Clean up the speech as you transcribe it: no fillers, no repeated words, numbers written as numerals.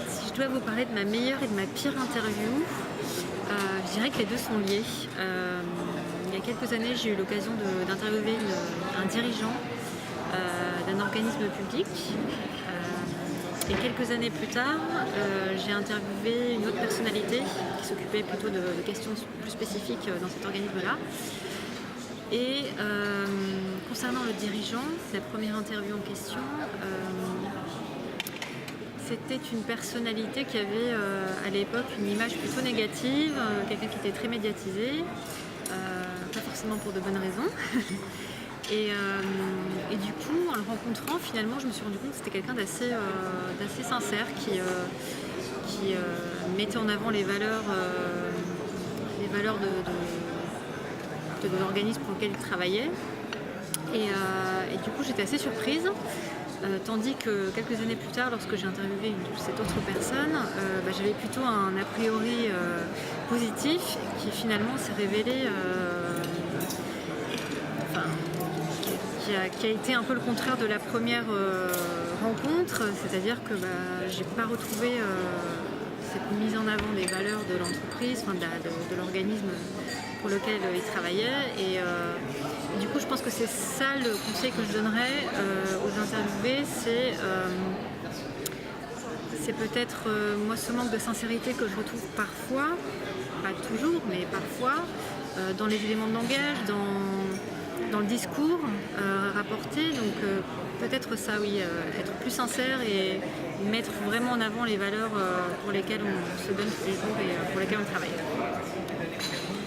Si je dois vous parler de ma meilleure et de ma pire interview, je dirais que les deux sont liés. Il y a quelques années, j'ai eu l'occasion d'interviewer un dirigeant d'un organisme public. Et quelques années plus tard, j'ai interviewé une autre personnalité qui s'occupait plutôt de questions plus spécifiques dans cet organisme-là. Et concernant le dirigeant, la première interview en question, c'était une personnalité qui avait à l'époque une image plutôt négative, quelqu'un qui était très médiatisé, pas forcément pour de bonnes raisons. Et du coup, en le rencontrant, finalement, je me suis rendu compte que c'était quelqu'un d'assez sincère qui mettait en avant les valeurs de l'organisme pour lequel il travaillait. Et du coup, j'étais assez surprise. Tandis que quelques années plus tard, lorsque j'ai interviewé cette autre personne, j'avais plutôt un a priori positif qui finalement s'est révélé qui a été un peu le contraire de la première rencontre, c'est-à-dire que j'ai pas retrouvé cette mise en avant des valeurs de l'entreprise, de l'organisme pour lequel il travaillait. Et du coup, je pense que c'est ça le conseil que je donnerais aux interviewés, c'est peut-être moi ce manque de sincérité que je retrouve parfois, pas toujours, mais parfois, dans les éléments de langage, dans le discours rapporté. Donc peut-être ça, oui, être plus sincère et mettre vraiment en avant les valeurs pour lesquelles on se donne tous les jours et pour lesquelles on travaille.